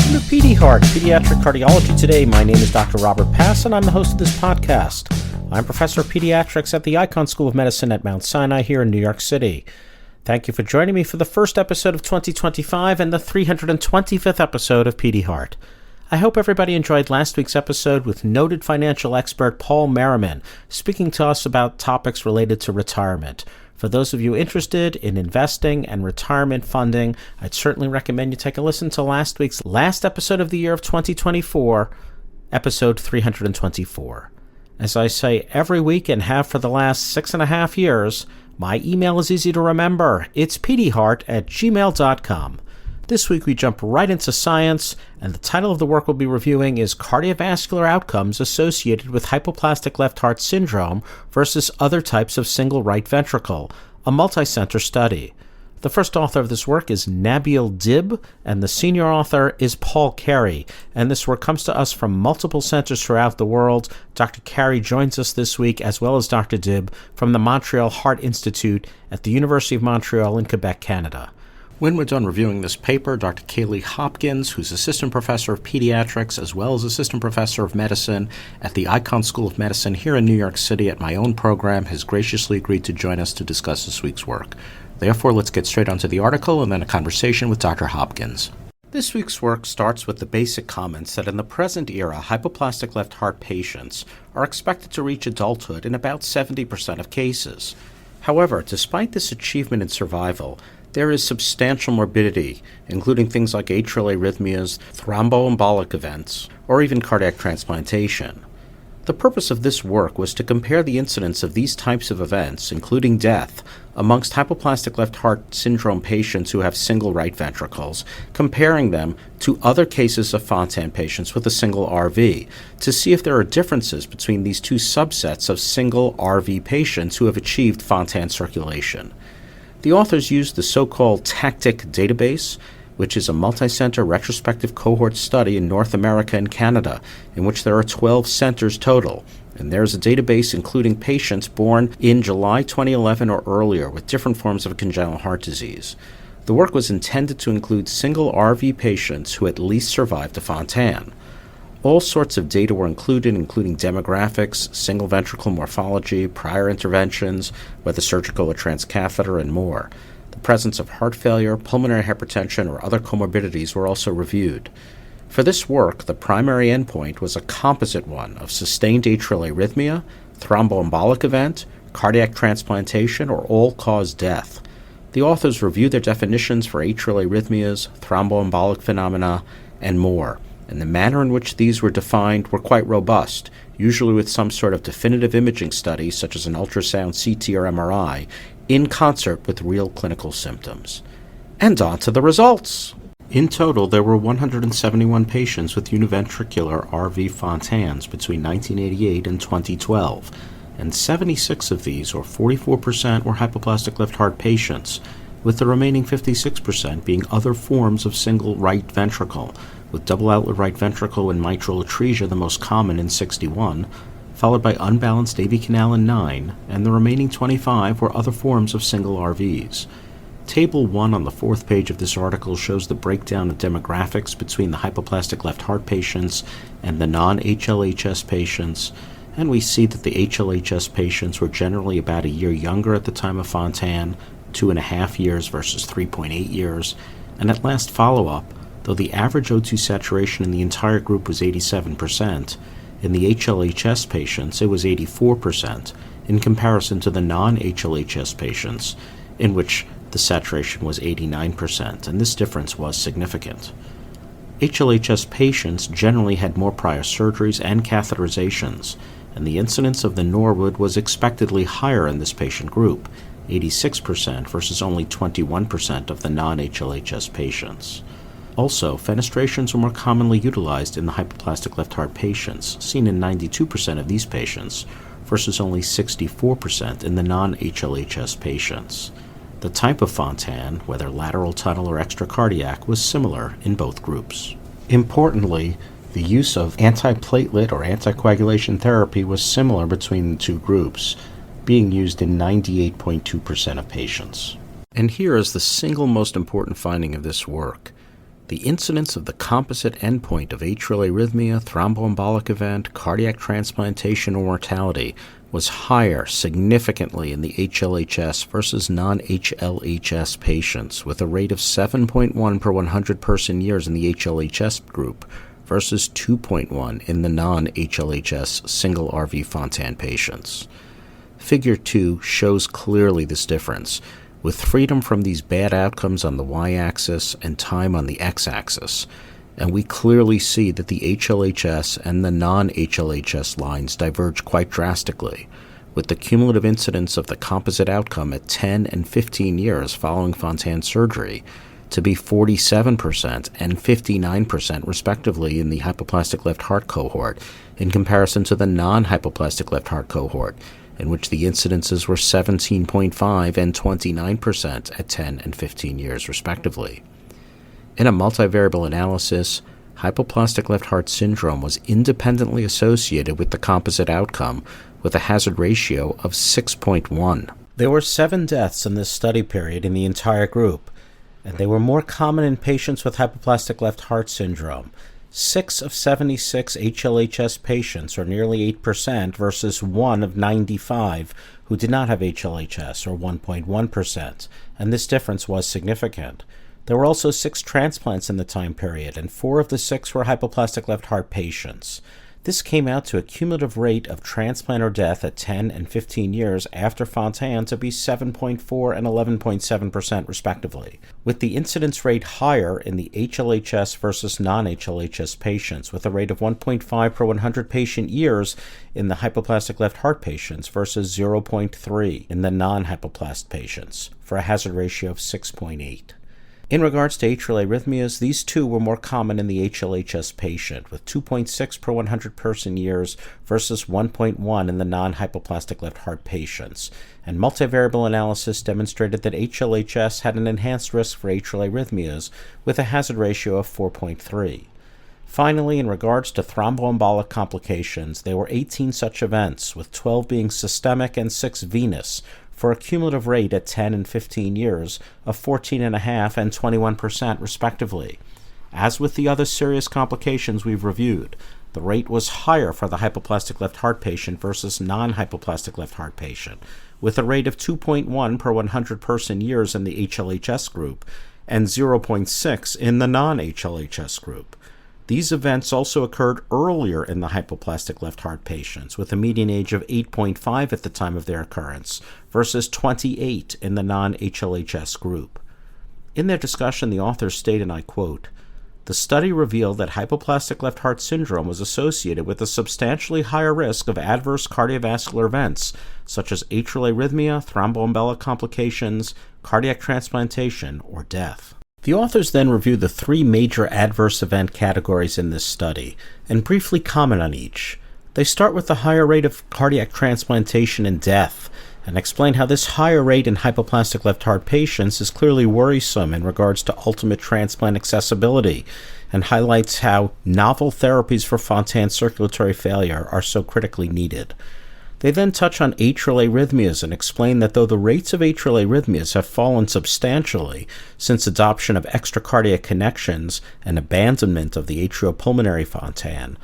Welcome to Pediheart, Pediatric Cardiology Today. My name is Dr. Robert Pass, and I'm the host of this podcast. I'm Professor of Pediatrics at the Icahn School of Medicine at Mount Sinai here in New York City. Thank you for joining me for the first episode of 2025 and the 325th episode of Pediheart. I hope everybody enjoyed last week's episode with noted financial expert Paul Merriman speaking to us about topics related to retirement. For those of you interested in investing and retirement funding, I'd certainly recommend you take a listen to last week's last episode of the year of 2024, episode 324. As I say every week and have for the last 6.5 years, my email is easy to remember. It's pediheart@gmail.com. This week we jump right into science, and the title of the work we'll be reviewing is Cardiovascular Outcomes Associated with Hypoplastic Left Heart Syndrome versus Other Types of Single Right Ventricle, a multicenter study. The first author of this work is Nabil Dib, and the senior author is Paul Carey, and this work comes to us from multiple centers throughout the world. Dr. Carey joins us this week, as well as Dr. Dib, from the Montreal Heart Institute at the University of Montreal in Quebec, Canada. When we're done reviewing this paper, Dr. Kaylee Hopkins, who's Assistant Professor of Pediatrics as well as Assistant Professor of Medicine at the Icahn School of Medicine here in New York City at my own program, has graciously agreed to join us to discuss this week's work. Therefore, let's get straight onto the article and then a conversation with Dr. Hopkins. This week's work starts with the basic comments that in the present era, hypoplastic left heart patients are expected to reach adulthood in about 70% of cases. However, despite this achievement in survival, there is substantial morbidity, including things like atrial arrhythmias, thromboembolic events, or even cardiac transplantation. The purpose of this work was to compare the incidence of these types of events, including death, amongst hypoplastic left heart syndrome patients who have single right ventricles, comparing them to other cases of Fontan patients with a single RV, to see if there are differences between these two subsets of single RV patients who have achieved Fontan circulation. The authors used the so-called TACTIC database, which is a multicenter retrospective cohort study in North America and Canada, in which there are 12 centers total. And there's a database including patients born in July 2011 or earlier with different forms of congenital heart disease. The work was intended to include single RV patients who at least survived a Fontan. All sorts of data were included, including demographics, single ventricle morphology, prior interventions, whether surgical or transcatheter, and more. The presence of heart failure, pulmonary hypertension, or other comorbidities were also reviewed. For this work, the primary endpoint was a composite one of sustained atrial arrhythmia, thromboembolic event, cardiac transplantation, or all-cause death. The authors reviewed their definitions for atrial arrhythmias, thromboembolic phenomena, and more. And the manner in which these were defined were quite robust, usually with some sort of definitive imaging study, such as an ultrasound, CT, or MRI, in concert with real clinical symptoms. And on to the results! In total, there were 171 patients with univentricular RV Fontans between 1988 and 2012, and 76 of these, or 44%, were hypoplastic left heart patients, with the remaining 56% being other forms of single right ventricle, with double outlet right ventricle and mitral atresia the most common in 61, followed by unbalanced AV canal in 9, and the remaining 25 were other forms of single RVs. Table 1 on the 4th page of this article shows the breakdown of demographics between the hypoplastic left heart patients and the non-HLHS patients, and we see that the HLHS patients were generally about a year younger at the time of Fontan, 2.5 years versus 3.8 years, and at last follow-up, though the average O2 saturation in the entire group was 87%, in the HLHS patients it was 84%, in comparison to the non-HLHS patients, in which the saturation was 89%, and this difference was significant. HLHS patients generally had more prior surgeries and catheterizations, and the incidence of the Norwood was expectedly higher in this patient group, 86% versus only 21% of the non-HLHS patients. Also, fenestrations were more commonly utilized in the hypoplastic left heart patients, seen in 92% of these patients, versus only 64% in the non-HLHS patients. The type of Fontan, whether lateral tunnel or extracardiac, was similar in both groups. Importantly, the use of antiplatelet or anticoagulation therapy was similar between the two groups, being used in 98.2% of patients. And here is the single most important finding of this work. The incidence of the composite endpoint of atrial arrhythmia, thromboembolic event, cardiac transplantation, or mortality was higher significantly in the HLHS versus non-HLHS patients, with a rate of 7.1 per 100 person years in the HLHS group versus 2.1 in the non-HLHS single RV Fontan patients. Figure 2 shows clearly this difference, with freedom from these bad outcomes on the y-axis and time on the x-axis, and we clearly see that the HLHS and the non-HLHS lines diverge quite drastically, with the cumulative incidence of the composite outcome at 10 and 15 years following Fontan surgery to be 47% and 59% respectively in the hypoplastic left heart cohort in comparison to the non-hypoplastic left heart cohort, in which the incidences were 17.5 and 29% at 10 and 15 years, respectively. In a multivariable analysis, hypoplastic left heart syndrome was independently associated with the composite outcome with a hazard ratio of 6.1. There were 7 deaths in this study period in the entire group, and they were more common in patients with hypoplastic left heart syndrome. 6 of 76 HLHS patients, or nearly 8%, versus 1 of 95 who did not have HLHS, or 1.1%, and this difference was significant. There were also 6 transplants in the time period, and 4 of the 6 were hypoplastic left heart patients. This came out to a cumulative rate of transplant or death at 10 and 15 years after Fontan to be 7.4 and 11.7% respectively, with the incidence rate higher in the HLHS versus non-HLHS patients, with a rate of 1.5 per 100 patient years in the hypoplastic left heart patients versus 0.3 in the non-hypoplast patients, for a hazard ratio of 6.8. In regards to atrial arrhythmias, these two were more common in the HLHS patient, with 2.6 per 100 person years versus 1.1 in the non-hypoplastic left heart patients, and multivariable analysis demonstrated that HLHS had an enhanced risk for atrial arrhythmias with a hazard ratio of 4.3. Finally, in regards to thromboembolic complications, there were 18 such events, with 12 being systemic and 6 venous, for a cumulative rate at 10 and 15 years of 14.5% and 21% respectively. As with the other serious complications we've reviewed, the rate was higher for the hypoplastic left heart patient versus non-hypoplastic left heart patient, with a rate of 2.1 per 100 person years in the HLHS group and 0.6 in the non-HLHS group. These events also occurred earlier in the hypoplastic left heart patients, with a median age of 8.5 at the time of their occurrence, versus 28 in the non-HLHS group. In their discussion, the authors state, and I quote, "The study revealed that hypoplastic left heart syndrome was associated with a substantially higher risk of adverse cardiovascular events, such as atrial arrhythmia, thromboembolic complications, cardiac transplantation, or death." The authors then review the 3 major adverse event categories in this study and briefly comment on each. They start with the higher rate of cardiac transplantation and death and explain how this higher rate in hypoplastic left heart patients is clearly worrisome in regards to ultimate transplant accessibility, and highlights how novel therapies for Fontan circulatory failure are so critically needed. They then touch on atrial arrhythmias and explain that though the rates of atrial arrhythmias have fallen substantially since adoption of extracardiac connections and abandonment of the atriopulmonary Fontan,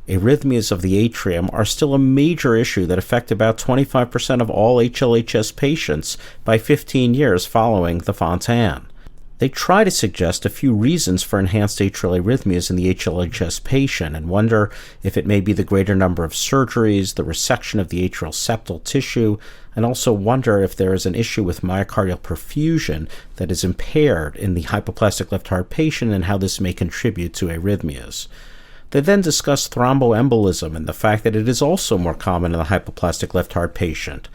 arrhythmias of the atrium are still a major issue that affect about 25% of all HLHS patients by 15 years following the Fontan. They try to suggest a few reasons for enhanced atrial arrhythmias in the HLHS patient and wonder if it may be the greater number of surgeries, the resection of the atrial septal tissue, and also wonder if there is an issue with myocardial perfusion that is impaired in the hypoplastic left heart patient and how this may contribute to arrhythmias. They then discuss thromboembolism and the fact that it is also more common in the hypoplastic left heart patient.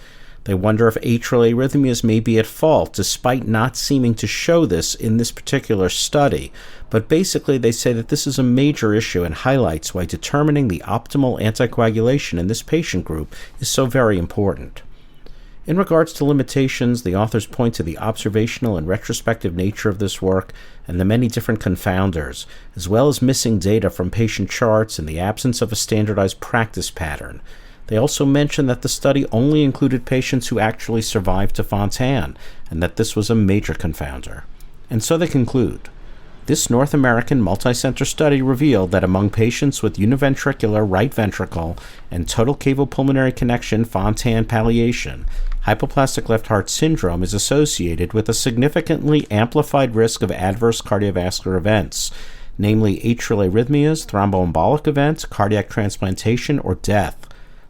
They wonder if atrial arrhythmias may be at fault, despite not seeming to show this in this particular study. But basically, they say that this is a major issue and highlights why determining the optimal anticoagulation in this patient group is so very important. In regards to limitations, the authors point to the observational and retrospective nature of this work and the many different confounders, as well as missing data from patient charts and the absence of a standardized practice pattern. They also mention that the study only included patients who actually survived to Fontan, and that this was a major confounder. And so they conclude, This North American multicenter study revealed that among patients with univentricular right ventricle and total cavopulmonary connection Fontan palliation, hypoplastic left heart syndrome is associated with a significantly amplified risk of adverse cardiovascular events, namely atrial arrhythmias, thromboembolic events, cardiac transplantation, or death.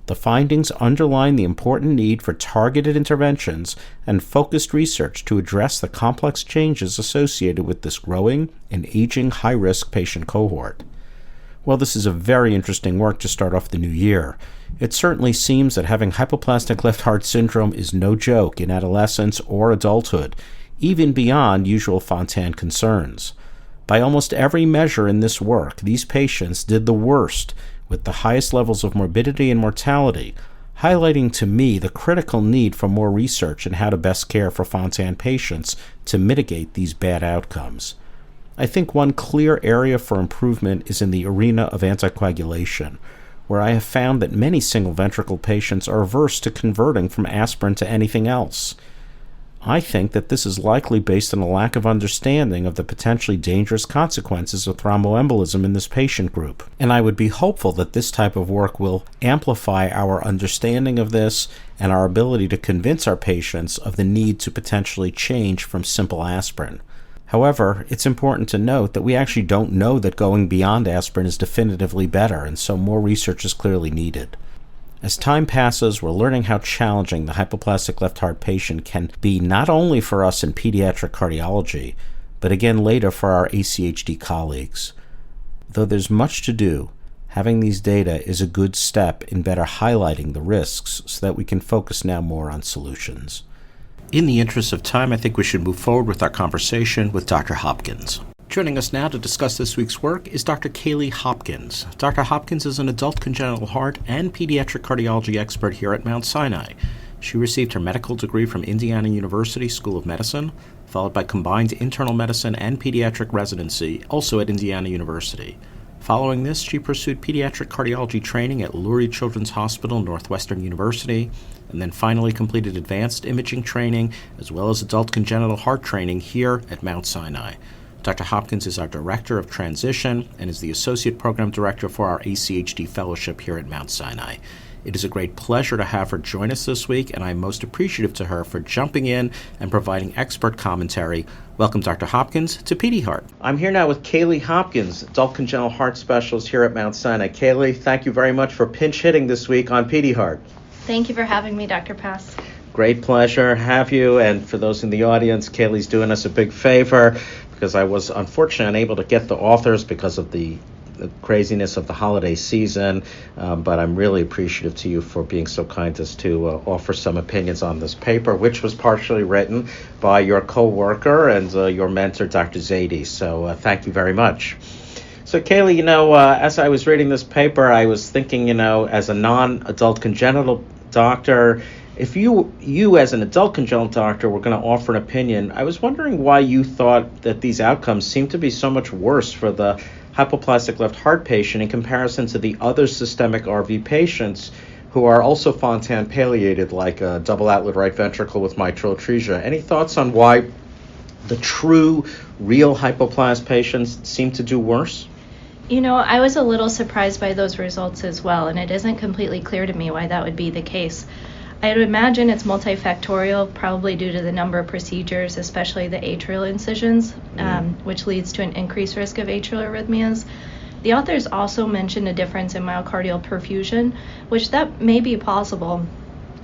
The findings underline the important need for targeted interventions and focused research to address the complex changes associated with this growing and aging high-risk patient cohort. Well, this is a very interesting work to start off the new year. It certainly seems that having hypoplastic left heart syndrome is no joke in adolescence or adulthood, even beyond usual Fontan concerns. By almost every measure in this work, these patients did the worst, with the highest levels of morbidity and mortality, highlighting to me the critical need for more research in how to best care for Fontan patients to mitigate these bad outcomes. I think one clear area for improvement is in the arena of anticoagulation, where I have found that many single ventricle patients are averse to converting from aspirin to anything else. I think that this is likely based on a lack of understanding of the potentially dangerous consequences of thromboembolism in this patient group, and I would be hopeful that this type of work will amplify our understanding of this and our ability to convince our patients of the need to potentially change from simple aspirin. However, it's important to note that we actually don't know that going beyond aspirin is definitively better, and so more research is clearly needed. As time passes, we're learning how challenging the hypoplastic left heart patient can be not only for us in pediatric cardiology, but again later for our ACHD colleagues. Though there's much to do, having these data is a good step in better highlighting the risks so that we can focus now more on solutions. In the interest of time, I think we should move forward with our conversation with Dr. Hopkins. Joining us now to discuss this week's work is Dr. Kaylee Hopkins. Dr. Hopkins is an adult congenital heart and pediatric cardiology expert here at Mount Sinai. She received her medical degree from Indiana University School of Medicine, followed by combined internal medicine and pediatric residency, also at Indiana University. Following this, she pursued pediatric cardiology training at Lurie Children's Hospital, Northwestern University, and then finally completed advanced imaging training as well as adult congenital heart training here at Mount Sinai. Dr. Hopkins is our Director of Transition and is the Associate Program Director for our ACHD Fellowship here at Mount Sinai. It is a great pleasure to have her join us this week, and I'm most appreciative to her for jumping in and providing expert commentary. Welcome, Dr. Hopkins, to Pediheart. I'm here now with Kaylee Hopkins, Adult Congenital Heart Specialist here at Mount Sinai. Kaylee, thank you very much for pinch hitting this week on Pediheart. Thank you for having me, Dr. Pass. Great pleasure to have you, and for those in the audience, Kaylee's doing us a big favor because I was unfortunately unable to get the authors because of the craziness of the holiday season, but I'm really appreciative to you for being so kind as to offer some opinions on this paper, which was partially written by your co-worker and your mentor, Dr. Zaidi. So thank you very much. So Kaylee, as I was reading this paper, I was thinking, as a non-adult congenital doctor, if you as an adult congenital doctor were going to offer an opinion, I was wondering why you thought that these outcomes seem to be so much worse for the hypoplastic left heart patient in comparison to the other systemic RV patients who are also Fontan palliated, like a double outlet right ventricle with mitral atresia. Any thoughts on why the true, real hypoplast patients seem to do worse? I was a little surprised by those results as well, and it isn't completely clear to me why that would be the case. I would imagine it's multifactorial, probably due to the number of procedures, especially the atrial incisions, which leads to an increased risk of atrial arrhythmias. The authors also mentioned a difference in myocardial perfusion, which that may be possible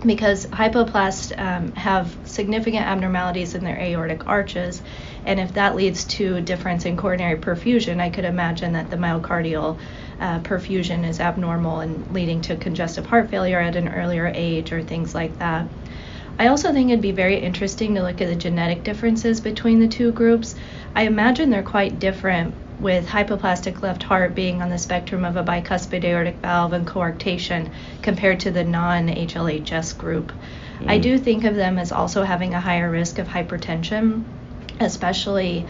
because hypoplasts have significant abnormalities in their aortic arches, and if that leads to a difference in coronary perfusion, I could imagine that the myocardial perfusion is abnormal and leading to congestive heart failure at an earlier age or things like that. I also think it'd be very interesting to look at the genetic differences between the two groups. I imagine they're quite different, with hypoplastic left heart being on the spectrum of a bicuspid aortic valve and coarctation compared to the non-HLHS group. I do think of them as also having a higher risk of hypertension, especially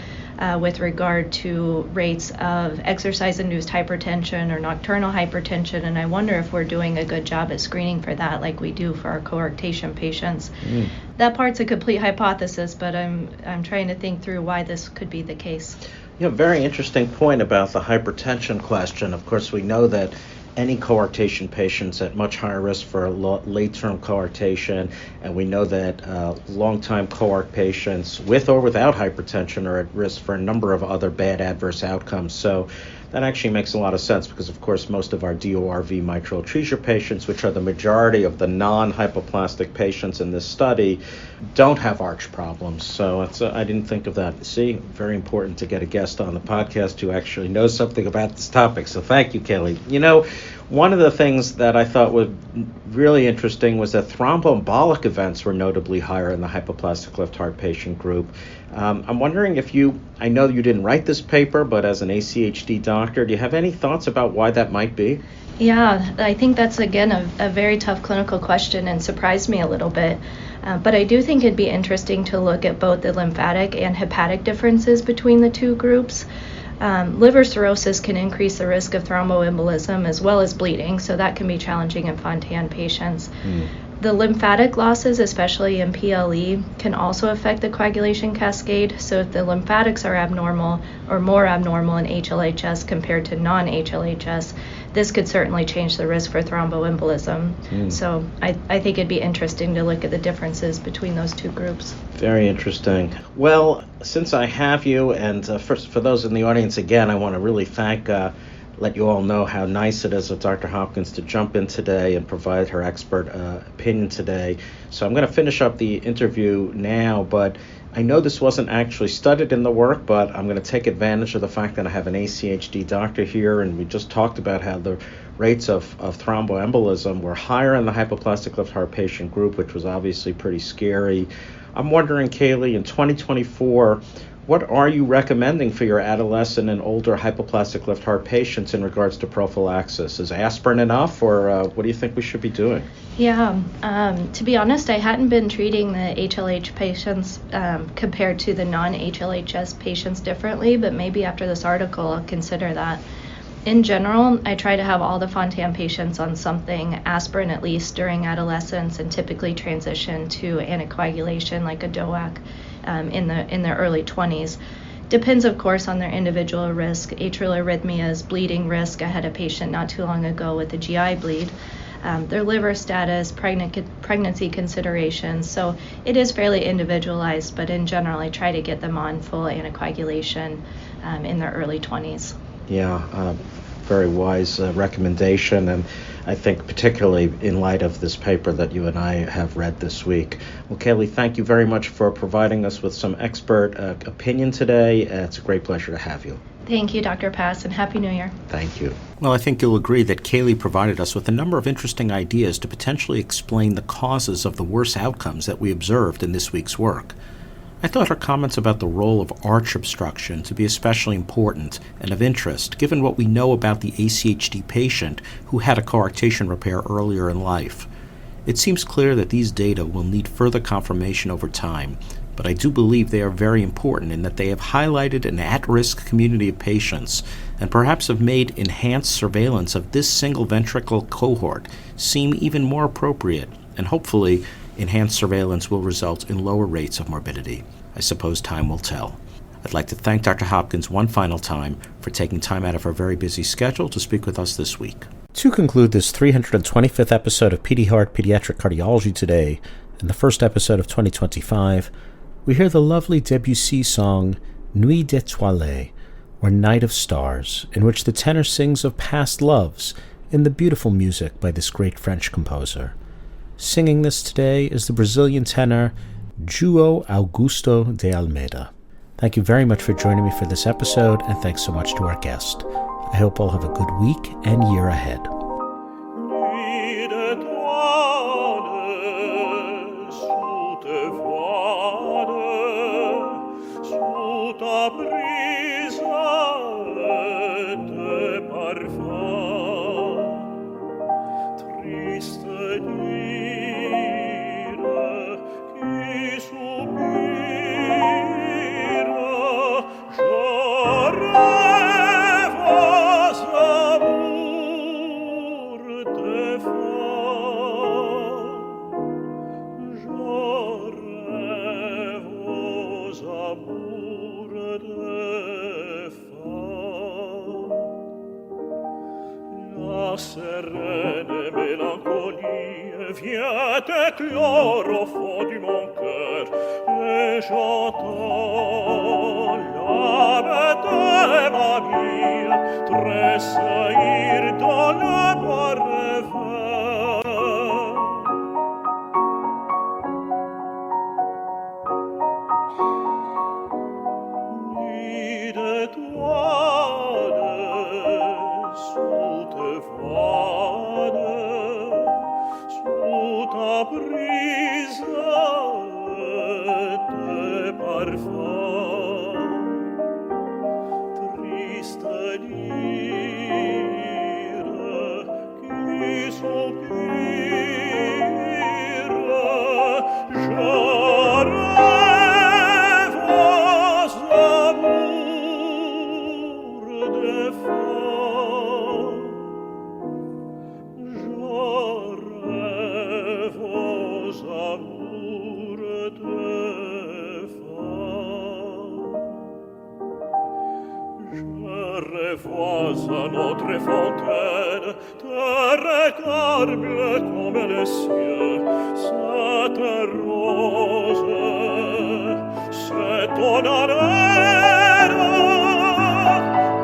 with regard to rates of exercise-induced hypertension or nocturnal hypertension, and I wonder if we're doing a good job at screening for that like we do for our coarctation patients. That part's a complete hypothesis, but I'm trying to think through why this could be the case. Very interesting point about the hypertension question. Of course, we know that any coarctation patients at much higher risk for late-term coarctation, and we know that long-time coarct patients with or without hypertension are at risk for a number of other bad adverse outcomes. So that actually makes a lot of sense because, of course, most of our DORV mitral atresia patients, which are the majority of the non-hypoplastic patients in this study, don't have arch problems. So I didn't think of that. See, very important to get a guest on the podcast who actually knows something about this topic. So thank you, Kelly. One of the things that I thought was really interesting was that thromboembolic events were notably higher in the hypoplastic left heart patient group. I'm wondering if I know you didn't write this paper, but as an ACHD doctor, do you have any thoughts about why that might be? Yeah, I think that's, again, a very tough clinical question and surprised me a little bit. But I do think it'd be interesting to look at both the lymphatic and hepatic differences between the two groups. Liver cirrhosis can increase the risk of thromboembolism as well as bleeding, so that can be challenging in Fontan patients. The lymphatic losses, especially in PLE, can also affect the coagulation cascade. So if the lymphatics are abnormal or more abnormal in HLHS compared to non-HLHS, this could certainly change the risk for thromboembolism. So I think it'd be interesting to look at the differences between those two groups. Very interesting. Well, since I have you, and first for those in the audience, again, I want to really let you all know how nice it is of Dr. Hopkins to jump in today and provide her expert opinion today. So I'm going to finish up the interview now, but I know this wasn't actually studied in the work, but I'm going to take advantage of the fact that I have an ACHD doctor here, and we just talked about how the rates of thromboembolism were higher in the hypoplastic left heart patient group, which was obviously pretty scary. I'm wondering, Kaylee, in 2024, what are you recommending for your adolescent and older hypoplastic left heart patients in regards to prophylaxis? Is aspirin enough, or what do you think we should be doing? Yeah, to be honest, I hadn't been treating the HLH patients compared to the non-HLHS patients differently, but maybe after this article I'll consider that. In general, I try to have all the Fontan patients on something, aspirin at least, during adolescence, and typically transition to anticoagulation like a DOAC in their early 20s. Depends, of course, on their individual risk. Atrial arrhythmias, bleeding risk. I had a patient not too long ago with a GI bleed. Their liver status, pregnancy considerations. So it is fairly individualized, but in general, I try to get them on full anticoagulation in their early 20s. Yeah, very wise recommendation, and I think particularly in light of this paper that you and I have read this week. Well, Kaylee, thank you very much for providing us with some expert opinion today. It's a great pleasure to have you. Thank you, Dr. Pass, and Happy New Year. Thank you. Well, I think you'll agree that Kaylee provided us with a number of interesting ideas to potentially explain the causes of the worse outcomes that we observed in this week's work. I thought her comments about the role of arch obstruction to be especially important and of interest, given what we know about the ACHD patient who had a coarctation repair earlier in life. It seems clear that these data will need further confirmation over time, but I do believe they are very important in that they have highlighted an at-risk community of patients and perhaps have made enhanced surveillance of this single ventricle cohort seem even more appropriate, and hopefully enhanced surveillance will result in lower rates of morbidity. I suppose time will tell. I'd like to thank Dr. Hopkins one final time for taking time out of her very busy schedule to speak with us this week. To conclude this 325th episode of Pediheart Pediatric Cardiology Today, and the first episode of 2025, we hear the lovely Debussy song Nuit d'étoiles, or Night of Stars, in which the tenor sings of past loves in the beautiful music by this great French composer. Singing this today is the Brazilian tenor João Augusto de Almeida. Thank you very much for joining me for this episode, and thanks so much to our guest. I hope all have a good week and year ahead. Amour de ta sereine mélancolie vient éclore au fond du mon cœur, et j'entends l'âme de ma vie tressaillir dans le bois rêveur. Nuit d'étoiles sous tes voiles, sous ta brise, tes parfums, triste lyre qui soupire, je rêve aux amours des femmes, je rêve aux amours des femmes. Je revois à notre fontaine tes regards bleus comme les cieux, cette rose, c'est ton haleine,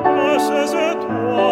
et ces étoiles